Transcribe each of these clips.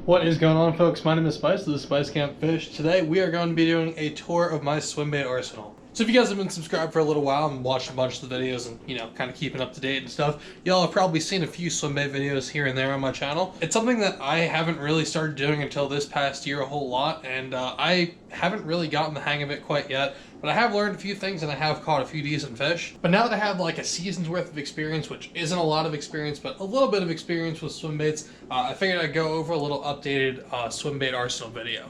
What is going on, folks? My name is Spice. This is Spice Camp Fish. Today we are going to be doing a tour of my Swimbait arsenal. So if you guys have been subscribed for a little while and watched a bunch of the videos and, you know, kind of keeping up to date and stuff, y'all have probably seen a few Swimbait videos here and there on my channel. It's something that I haven't really started doing until this past year a whole lot, and I haven't really gotten the hang of it quite yet. But I have learned a few things and I have caught a few decent fish. But now that I have like a season's worth of experience, which isn't a lot of experience, but a little bit of experience with swimbaits, I figured I'd go over a little updated swimbait arsenal video.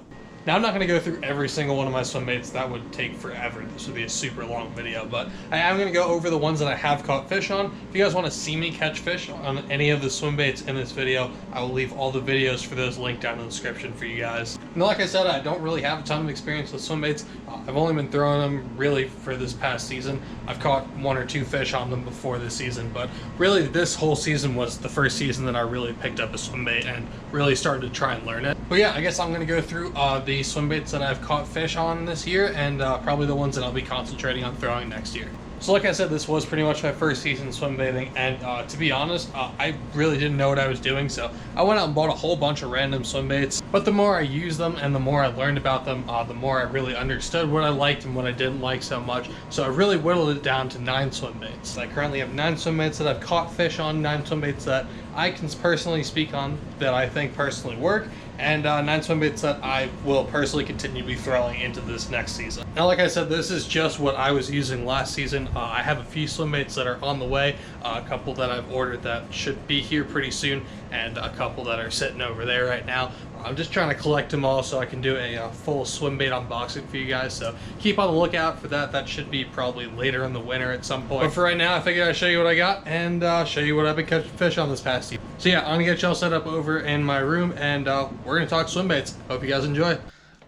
Now, I'm not going to go through every single one of my swimbaits. That would take forever. This would be a super long video, but I am going to go over the ones that I have caught fish on. If you guys want to see me catch fish on any of the swimbaits in this video, I will leave all the videos for those linked down in the description for you guys. And like I said, I don't really have a ton of experience with swimbaits. I've only been throwing them really for this past season. I've caught 1 or 2 fish on them before this season, but really this whole season was the first season that I really picked up a swimbait and really started to try and learn it. But yeah, I guess I'm going to go through the swimbaits that I've caught fish on this year, and probably the ones that I'll be concentrating on throwing next year. So like I said, this was pretty much my first season swimbaiting, and to be honest, I really didn't know what I was doing, so I went out and bought a whole bunch of random swimbaits. But the more I used them and the more I learned about them, the more I really understood what I liked and what I didn't like so much. So I really whittled it down to 9 swimbaits. I currently have 9 swimbaits that I've caught fish on, 9 swimbaits that I can personally speak on that I think personally work, and 9 swimbaits that I will personally continue to be throwing into this next season. Now, like I said, this is just what I was using last season. I have a few swimbaits that are on the way, a couple that I've ordered that should be here pretty soon, and a couple that are sitting over there right now. I'm just trying to collect them all so I can do a full swimbait unboxing for you guys, so keep on the lookout for that. That should be probably later in the winter at some point. But for right now, I figured I'd show you what I got and show you what I've been catching fish on this past year. So yeah, I'm gonna get y'all set up over in my room, and we're gonna talk swimbaits. Hope you guys enjoy.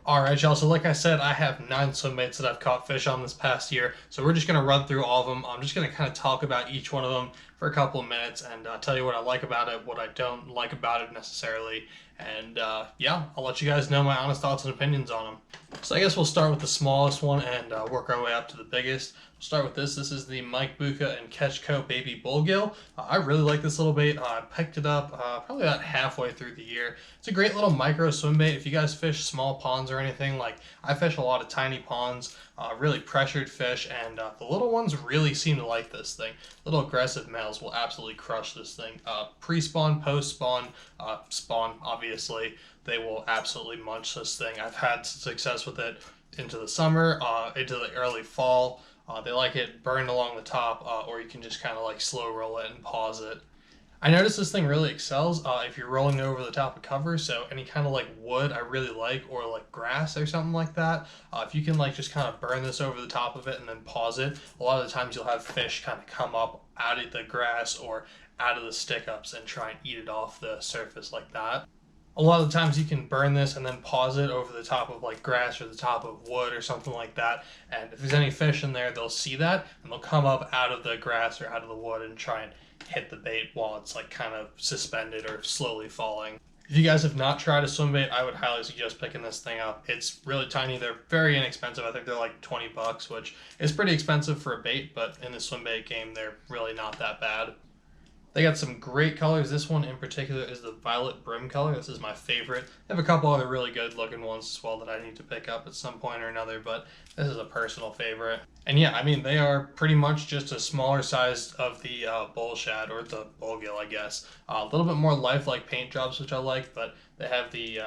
Alright, y'all, so like I said, I have 9 swimbaits that I've caught fish on this past year, so we're just going to run through all of them. I'm just going to kind of talk about each one of them for a couple of minutes and tell you what I like about it, what I don't like about it necessarily, and yeah, I'll let you guys know my honest thoughts and opinions on them. So I guess we'll start with the smallest one and work our way up to the biggest. We'll start with this. This is the Mike Buka and ChaCha Baby Bullgill. I really like this little bait. I picked it up probably about halfway through the year. It's a great little micro swim bait. If you guys fish small ponds or anything, like I fish a lot of tiny ponds, really pressured fish, and the little ones really seem to like this thing. Little aggressive males will absolutely crush this thing. Pre-spawn, post-spawn, spawn, obviously, they will absolutely munch this thing. I've had success with it into the summer, into the early fall. They like it burned along the top, or you can just kind of like slow roll it and pause it. I noticed this thing really excels if you're rolling over the top of cover, so any kind of like wood I really like, or like grass or something like that. If you can like just kind of burn this over the top of it and then pause it, a lot of the times you'll have fish kind of come up out of the grass or out of the stick-ups and try and eat it off the surface like that. A lot of the times you can burn this and then pause it over the top of like grass or the top of wood or something like that, and if there's any fish in there, they'll see that and they'll come up out of the grass or out of the wood and try and hit the bait while it's like kind of suspended or slowly falling. If you guys have not tried a swimbait, I would highly suggest picking this thing up. It's really tiny. They're very inexpensive. I think they're like 20 bucks, which is pretty expensive for a bait, but in the swimbait game, they're really not that bad. They got some great colors. This one in particular is the violet brim color. This is my favorite. They have a couple other really good looking ones as well that I need to pick up at some point or another, but this is a personal favorite. And yeah, I mean, they are pretty much just a smaller size of the bull shad, or the bullgill, I guess. A little bit more lifelike paint jobs, which I like, but they have the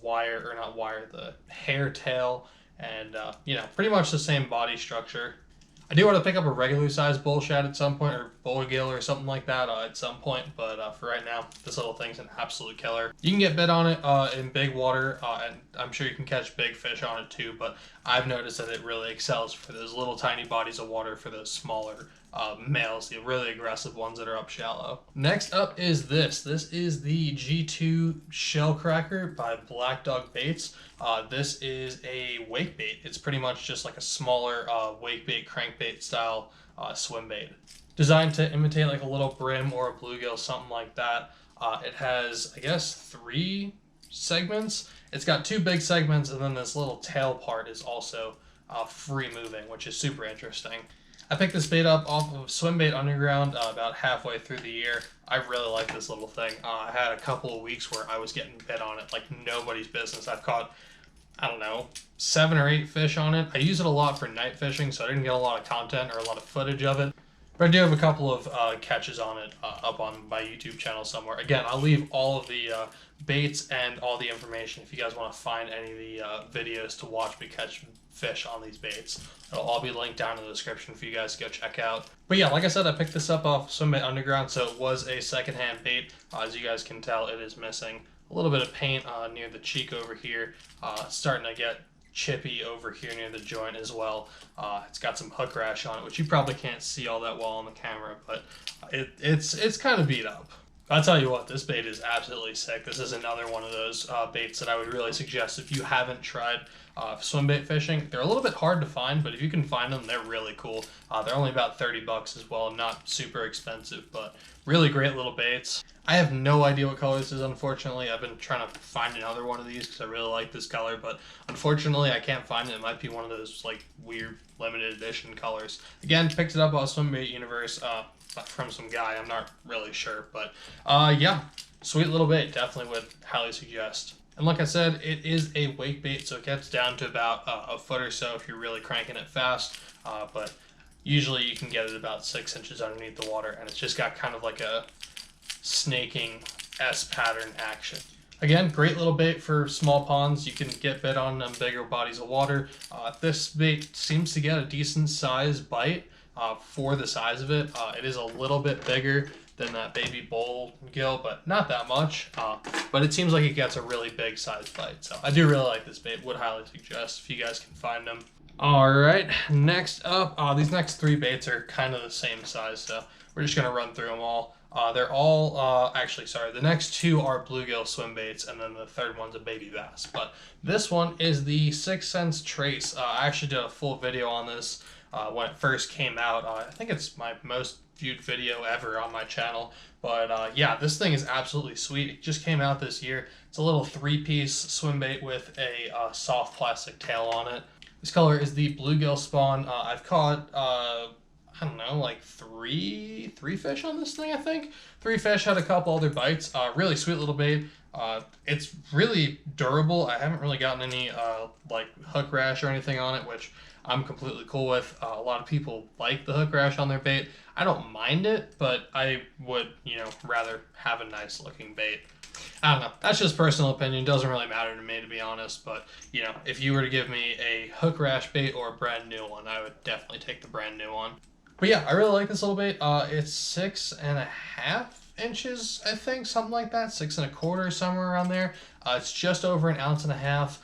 wire, or not wire, the hair tail, and you know, pretty much the same body structure. I do want to pick up a regular sized bull shad at some point, or bullgill or something like that at some point, but for right now, this little thing's an absolute killer. You can get bit on it in big water, and I'm sure you can catch big fish on it too, but I've noticed that it really excels for those little tiny bodies of water, for those smaller males, the really aggressive ones that are up shallow. Next up is this. This is the G2 Shell Cracker by Black Dog Baits. This is a wake bait. It's pretty much just like a smaller wake bait, crankbait style swim bait. Designed to imitate like a little brim or a bluegill, something like that. It has, I guess, 3 segments. It's got 2 big segments, and then this little tail part is also free moving, which is super interesting. I picked this bait up off of Swimbait Underground about halfway through the year. I really like this little thing. I had a couple of weeks where I was getting bit on it like nobody's business. I've caught, I don't know, 7 or 8 fish on it. I use it a lot for night fishing, so I didn't get a lot of content or a lot of footage of it. But I do have a couple of catches on it up on my YouTube channel somewhere. Again, I'll leave all of the baits and all the information if you guys want to find any of the videos to watch me catch fish on these baits. It'll all be linked down in the description for you guys to go check out. But yeah, like I said, I picked this up off Swimbait Underground, so it was a secondhand bait. As you guys can tell, it is missing a little bit of paint near the cheek over here. Starting to get chippy over here near the joint as well. It's got some hook rash on it, which you probably can't see all that well on the camera, but it's kind of beat up. I'll tell you what, this bait is absolutely sick. This is another one of those baits that I would really suggest if you haven't tried swim bait fishing. They're a little bit hard to find, but if you can find them, they're really cool. They're only about 30 bucks as well, not super expensive, but really great little baits. I have no idea what color this is, unfortunately. I've been trying to find another one of these because I really like this color, but unfortunately I can't find it. It might be one of those like weird limited edition colors. Again, picked it up on Swimbait Universe from some guy. I'm not really sure, but yeah, sweet little bait. Definitely would highly suggest. And like I said, it is a wake bait, so it gets down to about a foot or so if you're really cranking it fast, but usually you can get it about 6 inches underneath the water, and it's just got kind of like a snaking S pattern action. Again, great little bait for small ponds. You can get bit on bigger bodies of water. This bait seems to get a decent size bite for the size of it. It is a little bit bigger than that baby Bullgill, but not that much. But it seems like it gets a really big size bite. So I do really like this bait. Would highly suggest if you guys can find them. All right, next up, these next 3 baits are kind of the same size, so we're just gonna run through them all. They're all, actually, sorry, the next 2 are bluegill swim baits, and then the third one's a baby bass. But this one is the 6 Sense Trace. I actually did a full video on this when it first came out. I think it's my most viewed video ever on my channel. But yeah, this thing is absolutely sweet. It just came out this year. It's a little 3-piece swim bait with a soft plastic tail on it. This color is the bluegill spawn. I've caught I don't know, like three fish on this thing, I think. 3 fish, had a couple other bites. Really sweet little bait. It's really durable. I haven't really gotten any like hook rash or anything on it, which I'm completely cool with. A lot of people like the hook rash on their bait. I don't mind it, but I would, rather have a nice looking bait. I don't know. That's just personal opinion. Doesn't really matter to me, to be honest. But, if you were to give me a hook rash bait or a brand new one, I would definitely take the brand new one. But yeah, I really like this little bait. It's 6.5 inches, I think, something like that. 6 1/4, somewhere around there. It's just over 1.5 ounces.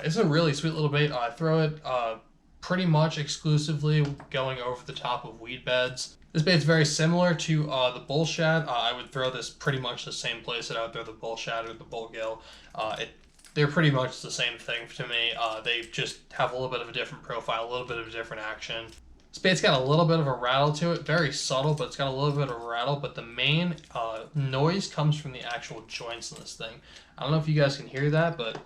It's a really sweet little bait. I throw it pretty much exclusively going over the top of weed beds. This bait's very similar to the bull shad. I would throw this pretty much the same place that I would throw the bull shad or the bullgill. They're pretty much the same thing to me. They just have a little bit of a different profile, a little bit of a different action. This bait's got a little bit of a rattle to it, very subtle, but it's got a little bit of a rattle, but the main noise comes from the actual joints in this thing. I don't know if you guys can hear that, but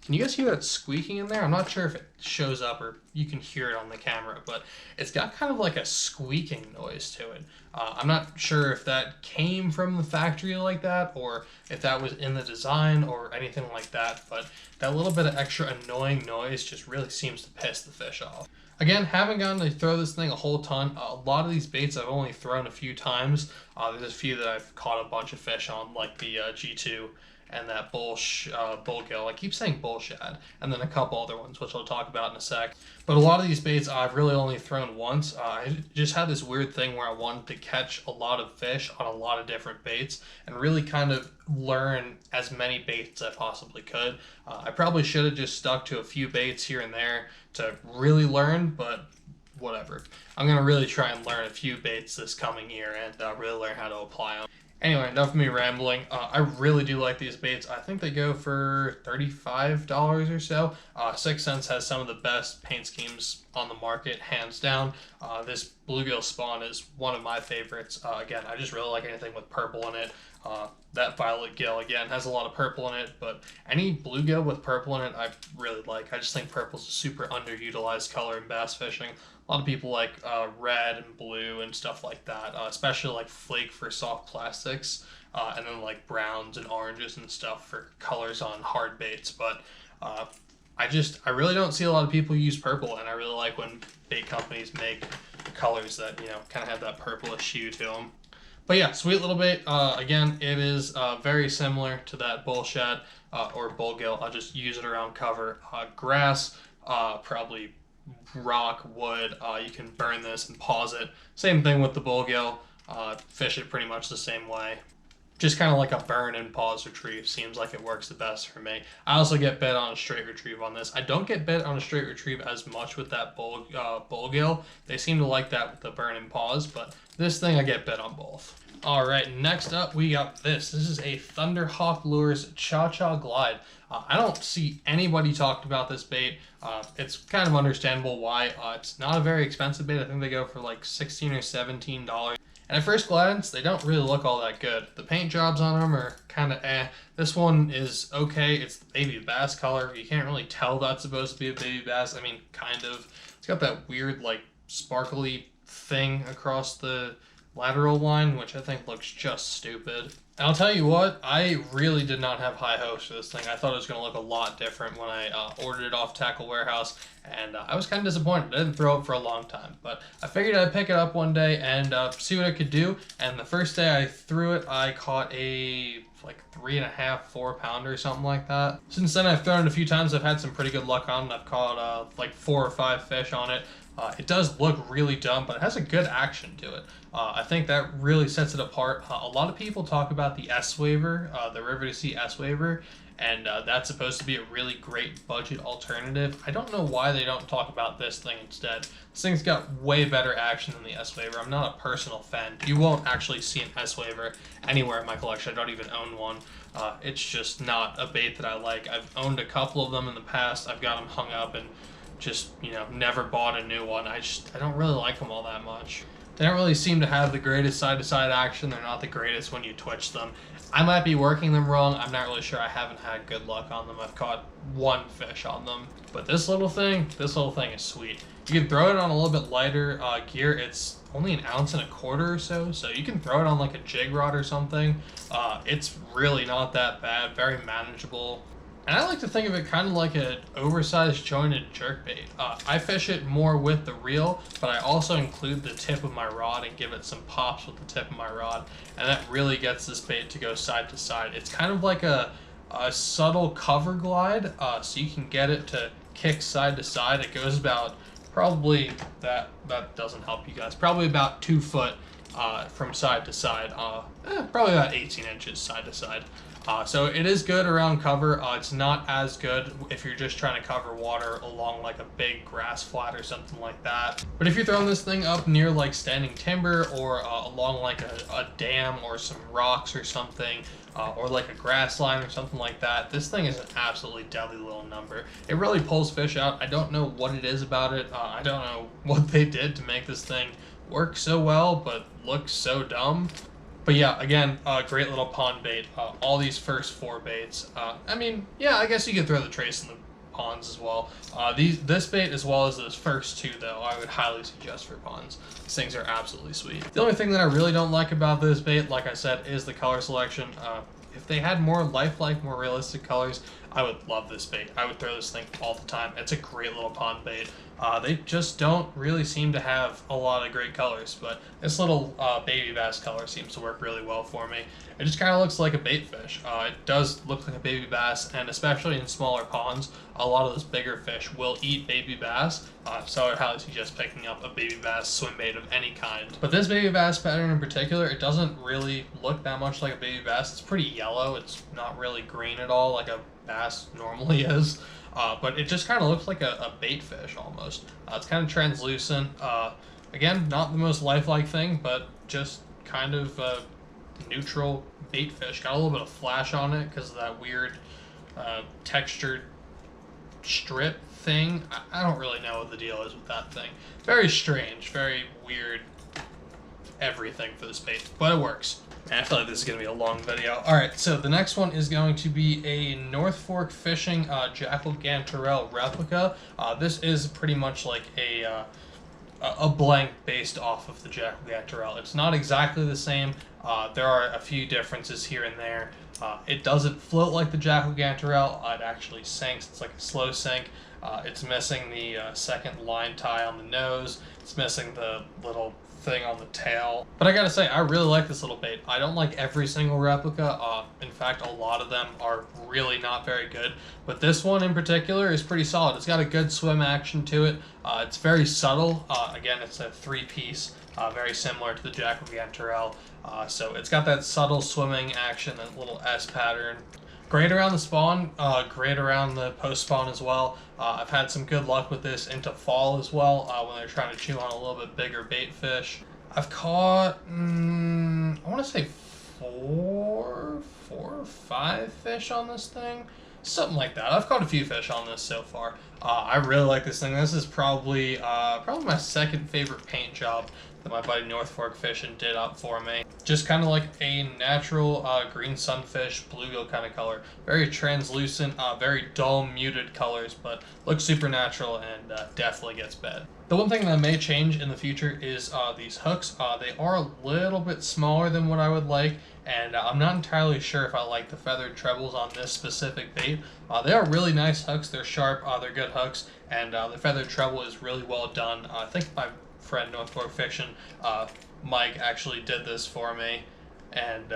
can you guys hear that squeaking in there? I'm not sure if it shows up or you can hear it on the camera, but it's got kind of like a squeaking noise to it. I'm not sure if that came from the factory like that or if that was in the design or anything like that, but that little bit of extra annoying noise just really seems to piss the fish off. Again, haven't gotten to throw this thing a whole ton. A lot of these baits I've only thrown a few times. There's a few that I've caught a bunch of fish on, like the G2 and that bullgill. I keep saying bull shad, and then a couple other ones, which I'll talk about in a sec. But a lot of these baits I've really only thrown once. I just had this weird thing where I wanted to catch a lot of fish on a lot of different baits and really kind of learn as many baits as I possibly could. I probably should have just stuck to a few baits here and there to really learn, but whatever. I'm going to really try and learn a few baits this coming year and really learn how to apply them. Anyway, enough of me rambling. I really do like these baits. I think they go for $35 or so. 6 Cents has some of the best paint schemes on the market, hands down. This bluegill spawn is one of my favorites. Again, I just really like anything with purple in it. That violet gill, again, has a lot of purple in it, but any bluegill with purple in it, I really like. I just think purple's a super underutilized color in bass fishing. A lot of people like red and blue and stuff like that, especially like flake for soft plastics, and then like browns and oranges and stuff for colors on hard baits. But I really don't see a lot of people use purple, and I really like when bait companies make colors that, you know, kind of have that purplish hue to them. But yeah, sweet little bait. Again, it is very similar to that bullshat or bullgill. I'll just use it around cover. Grass, probably rock, wood. You can burn this and pause it. Same thing with the bullgill. Fish it pretty much the same way. Just kind of like a burn and pause retrieve. Seems like it works the best for me. I also get bit on a straight retrieve on this. I don't get bit on a straight retrieve as much with that bullgill. They seem to like that with the burn and pause, but this thing I get bit on both. All right, next up we got this. This is a Thunderhawk Lures ChaCha Glide. I don't see anybody talked about this bait. It's kind of understandable why. It's not a very expensive bait. I think they go for like $16 or $17. And at first glance, they don't really look all that good. The paint jobs on them are kind of eh. This one is okay. It's the baby bass color. You can't really tell that's supposed to be a baby bass. I mean, kind of. It's got that weird, like, sparkly thing across the lateral line, which I think looks just stupid. And I'll tell you what, I really did not have high hopes for this thing. I thought it was going to look a lot different when I ordered it off Tackle Warehouse, and I was kind of disappointed. I didn't throw it for a long time, but I figured I'd pick it up one day and see what it could do. And the first day I threw it, I caught a like 3.5, 4 pounder or something like that. Since then I've thrown it a few times. I've had some pretty good luck on it. I've caught like 4 or 5 fish on it. It does look really dumb, but it has a good action to it. I think that really sets it apart. A lot of people talk about the S-Waver, the River to Sea S-Waver, and that's supposed to be a really great budget alternative. I don't know why they don't talk about this thing instead. This thing's got way better action than the S-Waver. I'm not a personal fan. You won't actually see an S-Waver anywhere in my collection. I don't even own one. It's just not a bait that I like. I've owned a couple of them in the past. I've got them hung up and just, you know, never bought a new one. I don't really like them all that much. They don't really seem to have the greatest side-to-side action. They're not the greatest when you twitch them. I might be working them wrong. I'm not really sure. I haven't had good luck on them. I've caught 1 fish on them. But this little thing is sweet. You can throw it on a little bit lighter gear. It's only 1.25 ounces or so, so you can throw it on like a jig rod or something. It's really not that bad. Very manageable. And I like to think of it kind of like an oversized jointed jerkbait. I fish it more with the reel, but I also include the tip of my rod and give it some pops with the tip of my rod. And that really gets this bait to go side to side. It's kind of like a subtle cover glide, so you can get it to kick side to side. It goes about probably, that doesn't help you guys, probably about 2 foot from side to side. Probably about 18 inches side to side. So it is good around cover. It's not as good if you're just trying to cover water along like a big grass flat or something like that. But if you're throwing this thing up near like standing timber or along like a dam or some rocks or something, or like a grass line or something like that, this thing is an absolutely deadly little number. It really pulls fish out. I don't know what it is about it. I don't know what they did to make this thing work so well, but look so dumb. But yeah, again, great little pond bait. All these first 4 baits. I mean, yeah, I guess you could throw the trace in the ponds as well. This bait as well as those first 2, though, I would highly suggest for ponds. These things are absolutely sweet. The only thing that I really don't like about this bait, like I said, is the color selection. If they had more lifelike, more realistic colors, I would love this bait. I would throw this thing all the time. It's a great little pond bait. They just don't really seem to have a lot of great colors, but this little baby bass color seems to work really well for me. It just kind of looks like a bait fish. It does look like a baby bass, and especially in smaller ponds, a lot of those bigger fish will eat baby bass, so I would highly suggest picking up a baby bass swim bait of any kind. But this baby bass pattern in particular, it doesn't really look that much like a baby bass. It's pretty yellow. It's not really green at all like a bass normally is. But it just kind of looks like a bait fish almost. It's kind of translucent. Again, not the most lifelike thing, but just kind of neutral bait fish. Got a little bit of flash on it because of that weird textured strip thing. I don't really know what the deal is with that thing. Very strange, very weird everything for this bait, but it works. Man, I feel like this is going to be a long video. Alright, so the next one is going to be a North Fork Fishing Jackal Ganterelle replica. This is pretty much like a blank based off of the Jackal Ganterelle. It's not exactly the same. There are a few differences here and there. It doesn't float like the Jackal Ganterelle. It actually sinks. It's like a slow sink. It's missing the second line tie on the nose. It's missing the little thing on the tail. But I gotta say, I really like this little bait. I don't like every single replica. In fact, a lot of them are really not very good. But this one in particular is pretty solid. It's got a good swim action to it. It's very subtle. Again, it's a 3-piece, very similar to the Jackal Ganterelle. So it's got that subtle swimming action, that little S pattern. Great around the spawn, great around the post spawn as well. I've had some good luck with this into fall as well when they're trying to chew on a little bit bigger bait fish. I've caught, I want to say four or five fish on this thing. Something like that. I've caught a few fish on this so far. I really like this thing. This is probably my second favorite paint job that my buddy North Fork Fishing did up for me. Just kind of like a natural green sunfish, bluegill kind of color. Very translucent, very dull, muted colors, but looks super natural and definitely gets bed. The one thing that may change in the future is these hooks. They are a little bit smaller than what I would like, and I'm not entirely sure if I like the feathered trebles on this specific bait. They are really nice hooks. They're sharp. They're good hooks, and the feathered treble is really well done. I think my friend North Fork Fiction, Mike, actually did this for me and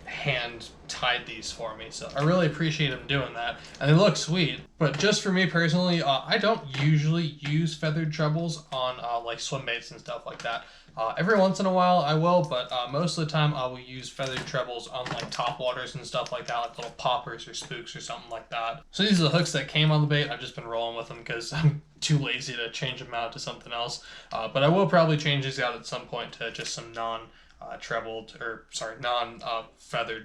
hand tied these for me, so I really appreciate him doing that, and they look sweet. But just for me personally, I don't usually use feathered trebles on like swim baits and stuff like that. Every once in a while I will, but most of the time I will use feathered trebles on like top waters and stuff like that, like little poppers or spooks or something like that. So these are the hooks that came on the bait. I've just been rolling with them because I'm too lazy to change them out to something else. But I will probably change these out at some point to just some non-feathered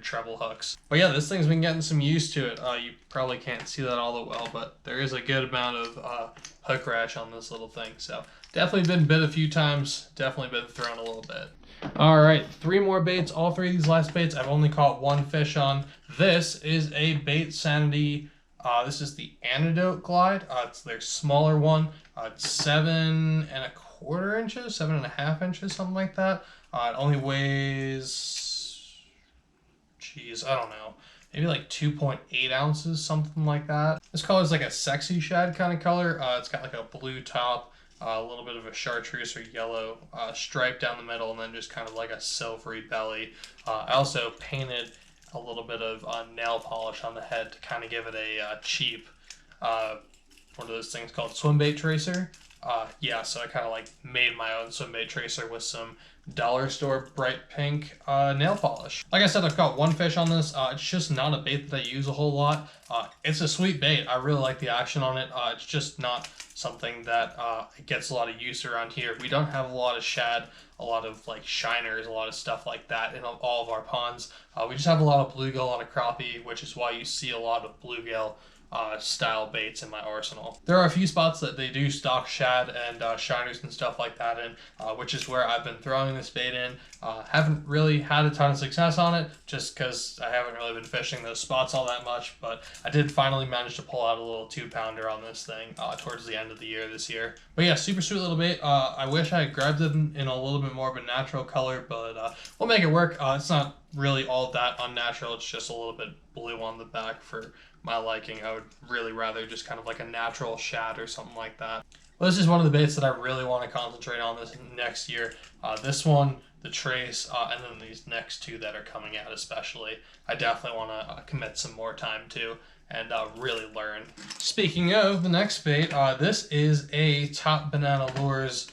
treble hooks. But yeah, this thing's been getting some use to it. You probably can't see that all that well, but there is a good amount of hook rash on this little thing. So definitely been bit a few times, definitely been thrown a little bit. All right, 3 more baits. All 3 of these last baits I've only caught 1 fish on. This is a Bait Sanity. This is the Antidote Glide. It's their smaller one. It's 7¼ inches, 7½ inches, something like that. It only weighs, I don't know, maybe like 2.8 ounces, something like that. This color is like a sexy shad kind of color. It's got like a blue top, a little bit of a chartreuse or yellow stripe down the middle, and then just kind of like a silvery belly. I also painted a little bit of nail polish on the head to kind of give it a cheap, what are those things called, Swimbait tracer. Yeah, so I kind of like made my own Swimbait tracer with some dollar store bright pink nail polish. Like I said, I've got 1 fish on this. It's just not a bait that I use a whole lot. It's a sweet bait. I really like the action on it. It's just not something that gets a lot of use around here. We don't have a lot of shad, a lot of like shiners, a lot of stuff like that in all of our ponds. We just have a lot of bluegill, a lot of crappie, which is why you see a lot of bluegill style baits in my arsenal. There are a few spots that they do stock shad and shiners and stuff like that in, which is where I've been throwing this bait in. Haven't really had a ton of success on it just because I haven't really been fishing those spots all that much, but I did finally manage to pull out a little 2-pounder on this thing towards the end of the year this year. But yeah, super sweet little bait. I wish I had grabbed it in a little bit more of a natural color, but we'll make it work. It's not really all that unnatural. It's just a little bit blue on the back for my liking. I would really rather just kind of like a natural shad or something like that. Well, this is one of the baits that I really want to concentrate on this next year. This one, the trace, and then these next 2 that are coming out especially. I definitely want to commit some more time to and really learn. Speaking of the next bait, this is a Top Banana Lures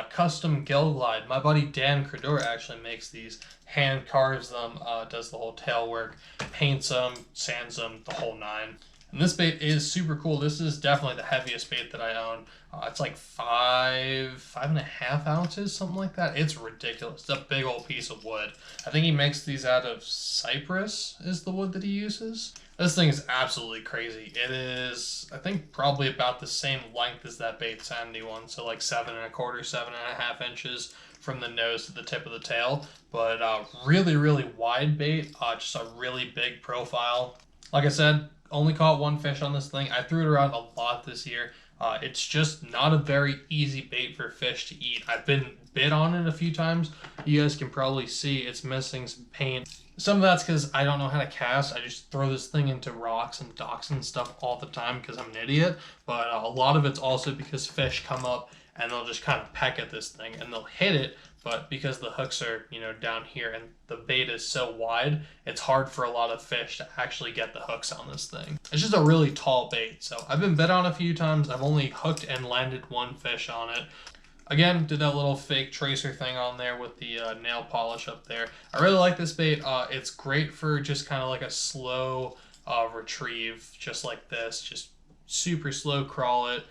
custom gill glide. My buddy Dan Credor actually makes these, hand carves them, does the whole tail work, paints them, sands them, the whole 9. And this bait is super cool. This is definitely the heaviest bait that I own. It's like 5.5 ounces, something like that. It's ridiculous. It's a big old piece of wood. I think he makes these out of cypress is the wood that he uses. This thing is absolutely crazy. It is, I think, probably about the same length as that bait sandy one. So like 7.25, 7.5 inches from the nose to the tip of the tail. But really, really wide bait. Just a really big profile. Like I said, only caught one fish on this thing. I threw it around a lot this year. It's just not a very easy bait for fish to eat. I've been bit on it a few times. You guys can probably see it's missing some paint. Some of that's because I don't know how to cast. I just throw this thing into rocks and docks and stuff all the time because I'm an idiot. But a lot of it's also because fish come up and they'll just kind of peck at this thing and they'll hit it. But because the hooks are, down here and the bait is so wide, it's hard for a lot of fish to actually get the hooks on this thing. It's just a really tall bait. So I've been bit on a few times. I've only hooked and landed one fish on it. Again, did that little fake tracer thing on there with the nail polish up there. I really like this bait. It's great for just kind of like a slow retrieve, just like this. Just super slow crawl it.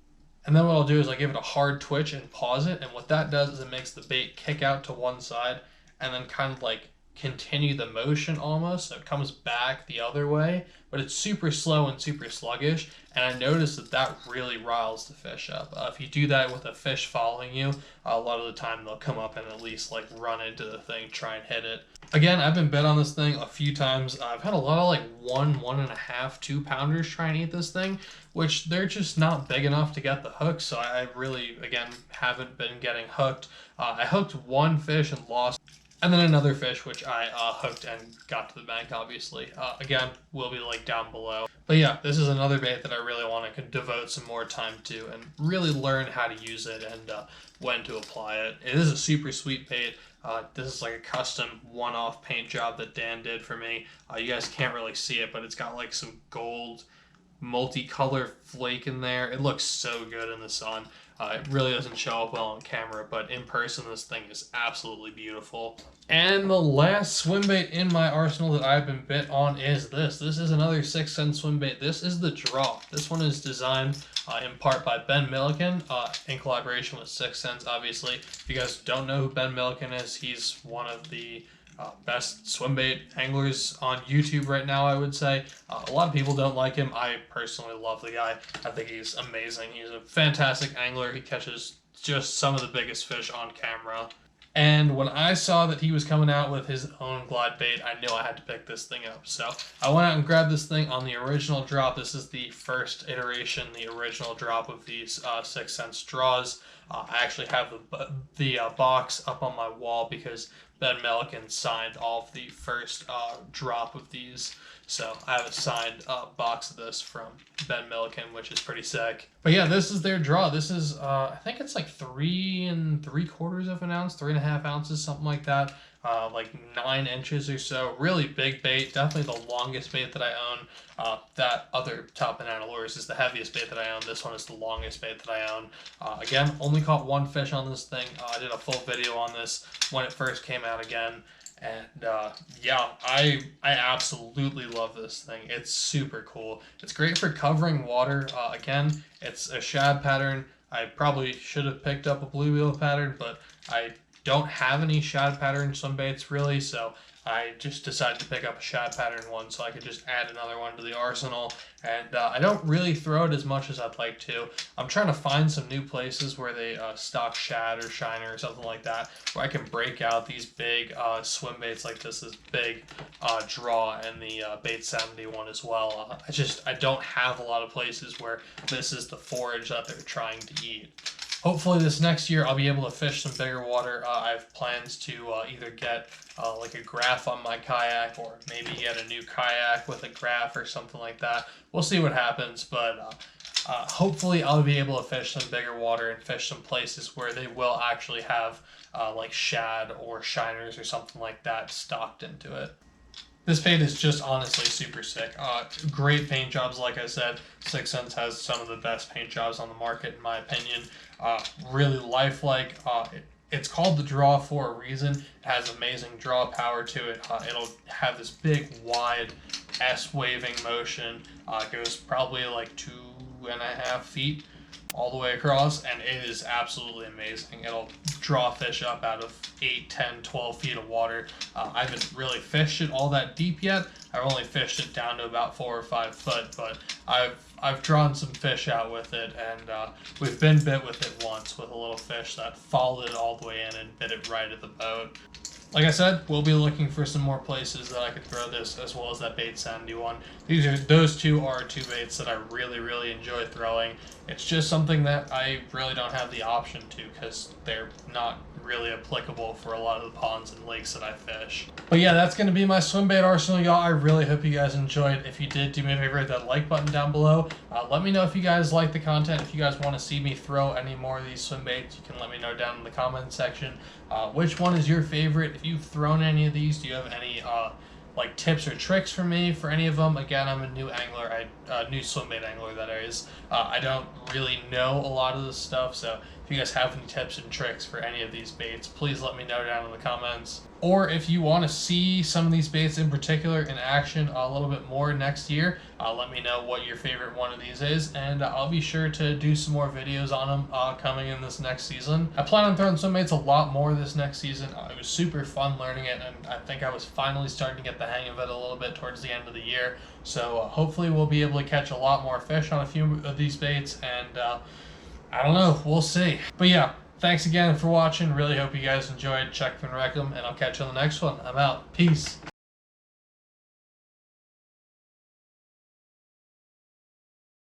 And then what I'll do is I give it a hard twitch and pause it. And what that does is it makes the bait kick out to one side and then kind of like continue the motion almost. So it comes back the other way, but it's super slow and super sluggish. And I noticed that that really riles the fish up. If you do that with a fish following you, a lot of the time they'll come up and at least like run into the thing, try and hit it. Again, I've been bit on this thing a few times. I've had a lot of like 1.5, 2 pounders try and eat this thing, which they're just not big enough to get the hook. So I really, again, haven't been getting hooked. I hooked one fish and lost. And then another fish, which I hooked and got to the bank, obviously. Again, will be like down below. But yeah, this is another bait that I really want to devote some more time to and really learn how to use it and when to apply it. It is a super sweet bait. This is like a custom one-off paint job that Dan did for me. You guys can't really see it, but it's got like some gold multicolor flake in there. It looks so good in the sun. It really doesn't show up well on camera, but in person this thing is absolutely beautiful. And the last swim bait in my arsenal that I've been bit on is this. This is another 6 cent swim bait. This is the Draw. This one is designed in part by Ben Milliken in collaboration with 6 Cents, obviously. If you guys don't know who Ben Milliken is, he's one of the best swimbait anglers on YouTube right now, I would say. A lot of people don't like him. I personally love the guy. I think he's amazing. He's a fantastic angler. He catches just some of the biggest fish on camera. And when I saw that he was coming out with his own glide bait, I knew I had to pick this thing up. So I went out and grabbed this thing on the original drop. This is the first iteration, the original drop of these 6 Cents draws. I actually have the box up on my wall because Ben Milliken signed all of the first drop of these. So I have a signed box of this from Ben Milliken, which is pretty sick. But yeah, this is their draw. This is, I think it's like 3 3/4 of an ounce, 3.5 ounces, something like that. Like 9 inches or so. Really big bait. Definitely the longest bait that I own. That other Top Banana Lures is the heaviest bait that I own. This one is the longest bait that I own. Again, only caught one fish on this thing. I did a full video on this when it first came out again. And yeah, I absolutely love this thing. It's super cool. It's great for covering water. Again, it's a shad pattern. I probably should have picked up a bluegill pattern, but I don't have any shad pattern swim baits really, so I just decided to pick up a shad pattern one so I could just add another one to the arsenal. And I don't really throw it as much as I'd like to. I'm trying to find some new places where they stock shad or shiner or something like that, where I can break out these big swim baits like this big draw and the bait 71 as well. I don't have a lot of places where this is the forage that they're trying to eat. Hopefully this next year I'll be able to fish some bigger water. I have plans to either get like a graph on my kayak or maybe get a new kayak with a graph or something like that. We'll see what happens, but hopefully I'll be able to fish some bigger water and fish some places where they will actually have like shad or shiners or something like that stocked into it. This bait is just honestly super sick. Great paint jobs, like I said. 6 Cents has some of the best paint jobs on the market, in my opinion. Really lifelike. It's called the Draw for a reason. It has amazing draw power to it. It'll have this big, wide S-waving motion. It goes probably like 2.5 feet all the way across, and it is absolutely amazing. It'll draw fish up out of 8, 10, 12 feet of water. I haven't really fished it all that deep yet. I've only fished it down to about 4 or 5 foot, but I've drawn some fish out with it, and we've been bit with it once with a little fish that followed it all the way in and bit it right at the boat. Like I said, we'll be looking for some more places that I could throw this, as well as that bait sandy one. Those two are two baits that I really, really enjoy throwing. It's just something that I really don't have the option to, because they're not really applicable for a lot of the ponds and lakes that I fish. But yeah, that's going to be my swim bait arsenal, y'all. I really hope you guys enjoyed. If you did, do me a favor, hit that like button down below. Let me know if you guys like the content. If you guys want to see me throw any more of these swim baits, you can let me know down in the comment section. Which one is your favorite? If you've thrown any of these, do you have any like tips or tricks for me for any of them? Again, I'm a new angler, new swim bait angler that is. I don't really know a lot of this stuff, so if you guys have any tips and tricks for any of these baits, please let me know down in the comments. Or if you want to see some of these baits in particular in action a little bit more next year, let me know what your favorite one of these is, and I'll be sure to do some more videos on them coming in this next season. I plan on throwing swim baits a lot more this next season. It was super fun learning it, and I think I was finally starting to get the hang of it a little bit towards the end of the year. So hopefully we'll be able to catch a lot more fish on a few of these baits, and I don't know, we'll see. But yeah, thanks again for watching. Really hope you guys enjoyed. Check and wreck them, and I'll catch you on the next one. I'm out. Peace.